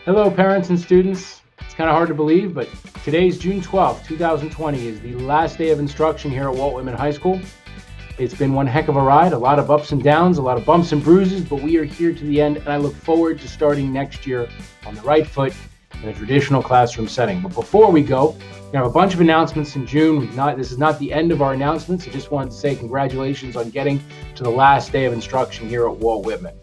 Hello, parents and students. It's kind of hard to believe, but today's June 12th, 2020 is the last day of instruction here at Walt Whitman High School. It's been one heck of a ride, a lot of ups and downs, a lot of bumps and bruises, but we are here to the end, and I look forward to starting next year on the right foot in a traditional classroom setting. But before we go, we have a bunch of announcements in June. This is not the end of our announcements. I just wanted to say congratulations on getting to the last day of instruction here at Walt Whitman.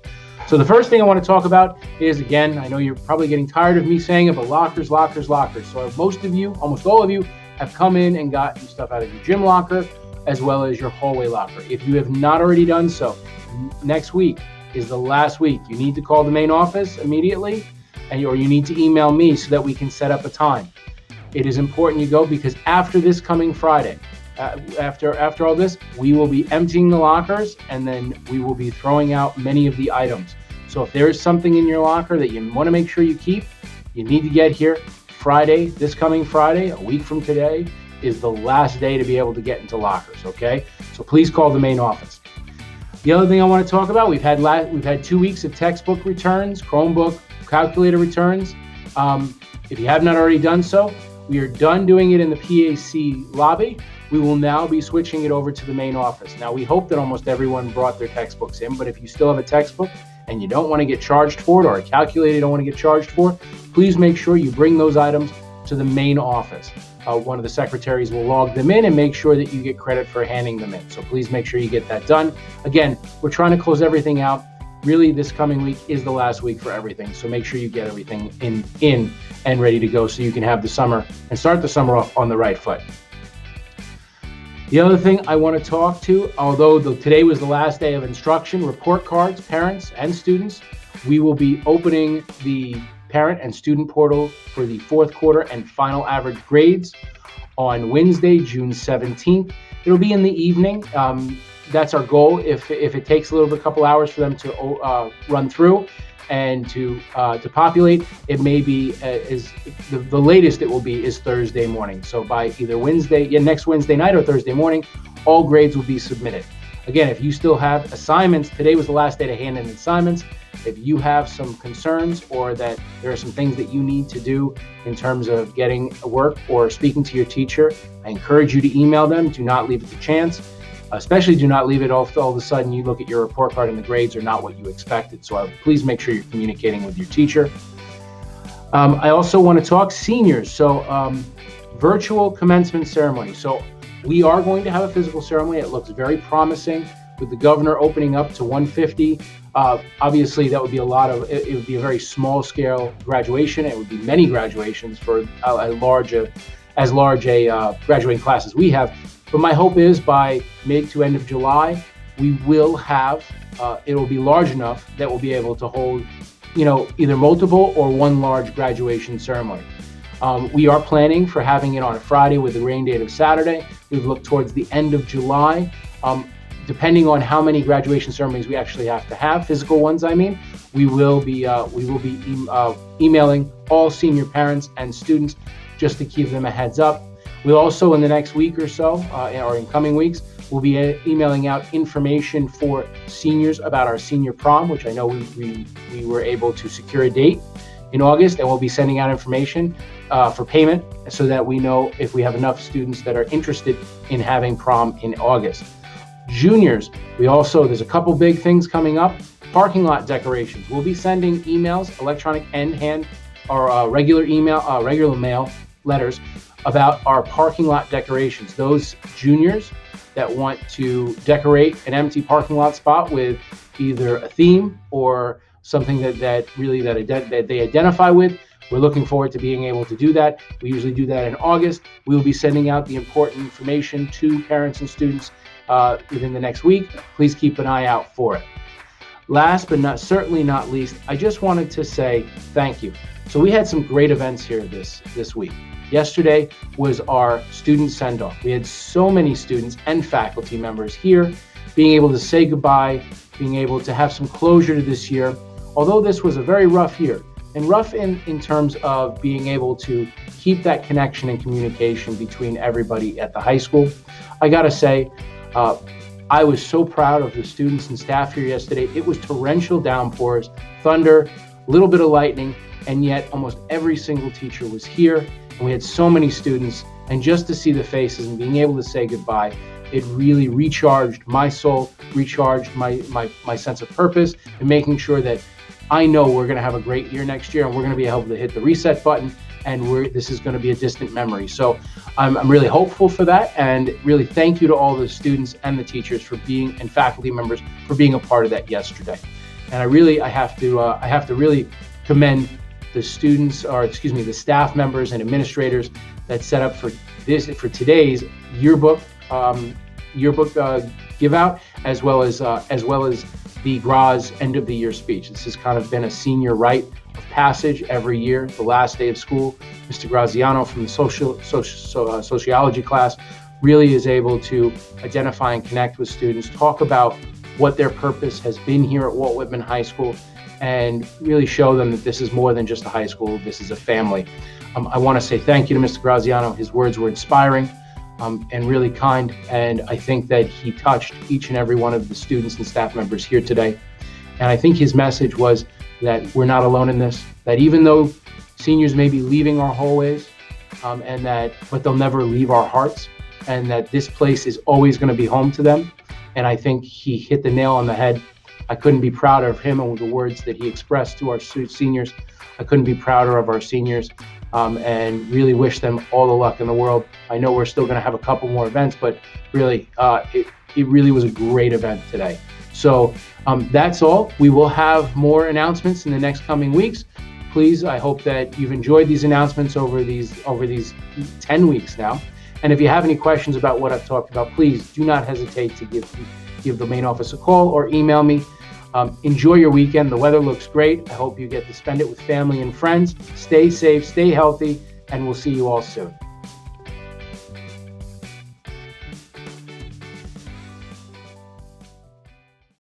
So the first thing I want to talk about is, again, I know you're probably getting tired of me saying it, but lockers, lockers, lockers. So most of you, almost all of you, have come in and gotten stuff out of your gym locker as well as your hallway locker. If you have not already done so, next week is the last week. You need to call the main office immediately, or you need to email me so that we can set up a time. It is important you go because after this coming Friday, after all this, we will be emptying the lockers and then we will be throwing out many of the items. So if there is something in your locker that you want to make sure you keep, you need to get here Friday. This coming Friday, a week from today, is the last day to be able to get into lockers, okay? So please call the main office. The other thing I want to talk about, we've had 2 weeks of textbook returns, Chromebook, calculator returns. If you have not already done so, we are done doing it in the PAC lobby. We will now be switching it over to the main office. Now, we hope that almost everyone brought their textbooks in, but if you still have a textbook and you don't want to get charged for it, or a calculator you don't want to get charged for, please make sure you bring those items to the main office. One of the secretaries will log them in and make sure that you get credit for handing them in. So please make sure you get that done. Again, we're trying to close everything out. Really, this coming week is the last week for everything. So make sure you get everything in and ready to go so you can have the summer and start the summer off on the right foot. The other thing I want to talk to, although today was the last day of instruction, report cards, parents and students, we will be opening the parent and student portal for the fourth quarter and final average grades on Wednesday, June 17th. It'll be in the evening. That's our goal. If it takes a couple hours for them to run through and to populate, it may be the latest it will be is Thursday morning. So by either next Wednesday night or Thursday morning, all grades will be submitted. Again, if you still have assignments, today was the last day to hand in assignments. If you have some concerns or that there are some things that you need to do in terms of getting work or speaking to your teacher, I encourage you to email them. Do not leave it to chance. Especially do not leave it all of a sudden you look at your report card and the grades are not what you expected. So please make sure you're communicating with your teacher. I also want to talk seniors. So virtual commencement ceremony. So we are going to have a physical ceremony. It looks very promising with the governor opening up to 150. Obviously, that would be it would be a very small scale graduation. It would be many graduations for as large a graduating class as we have. But my hope is by mid to end of July, we will have, it will be large enough that we'll be able to hold, either multiple or one large graduation ceremony. We are planning for having it on a Friday with the rain date of Saturday. We've looked towards the end of July. Depending on how many graduation ceremonies we actually have to have, physical ones, we will be emailing all senior parents and students just to give them a heads up. We'll also, in the next week or so, or in coming weeks, we'll be emailing out information for seniors about our senior prom, which I know we were able to secure a date in August, and we'll be sending out information for payment so that we know if we have enough students that are interested in having prom in August. Juniors, there's a couple big things coming up. Parking lot decorations. We'll be sending emails, electronic and hand, or regular mail letters about our parking lot decorations. Those juniors that want to decorate an empty parking lot spot with either a theme or something that they identify with, we're looking forward to being able to do that. We usually do that in August. We will be sending out the important information to parents and students within the next week. Please keep an eye out for it. Last but certainly not least, I just wanted to say thank you. So we had some great events here this week. Yesterday was our student send-off. We had so many students and faculty members here, being able to say goodbye, being able to have some closure to this year. Although this was a very rough year, and rough in terms of being able to keep that connection and communication between everybody at the high school, I gotta say, I was so proud of the students and staff here yesterday. It was torrential downpours, thunder, a little bit of lightning, and yet almost every single teacher was here, and we had so many students, and just to see the faces and being able to say goodbye, it really recharged my soul, recharged my sense of purpose, and making sure that I know we're going to have a great year next year, and we're going to be able to hit the reset button, and this is going to be a distant memory. So I'm really hopeful for that, and really thank you to all the students and the teachers for being, and faculty members for being a part of that yesterday. And I have to really commend the students, or excuse me, the staff members and administrators that set up for today's yearbook give out, as well as the GRA's end of the year speech. This has kind of been a senior rite of passage every year. The last day of school, Mr. Graziano from the sociology class really is able to identify and connect with students, talk about what their purpose has been here at Walt Whitman High School, and really show them that this is more than just a high school, this is a family. I want to say thank you to Mr. Graziano. His words were inspiring and really kind, and I think that he touched each and every one of the students and staff members here today. And I think his message was that we're not alone in this, that even though seniors may be leaving our hallways, but they'll never leave our hearts, and that this place is always going to be home to them. And I think he hit the nail on the head. I couldn't be prouder of him and the words that he expressed to our seniors. I couldn't be prouder of our seniors, and really wish them all the luck in the world. I know we're still going to have a couple more events, but really, it really was a great event today. So that's all. We will have more announcements in the next coming weeks. Please, I hope that you've enjoyed these announcements over these 10 weeks now. And if you have any questions about what I've talked about, please do not hesitate to give the main office a call or email me. Enjoy your weekend. The weather looks great. I hope you get to spend it with family and friends. Stay safe, stay healthy, and we'll see you all soon.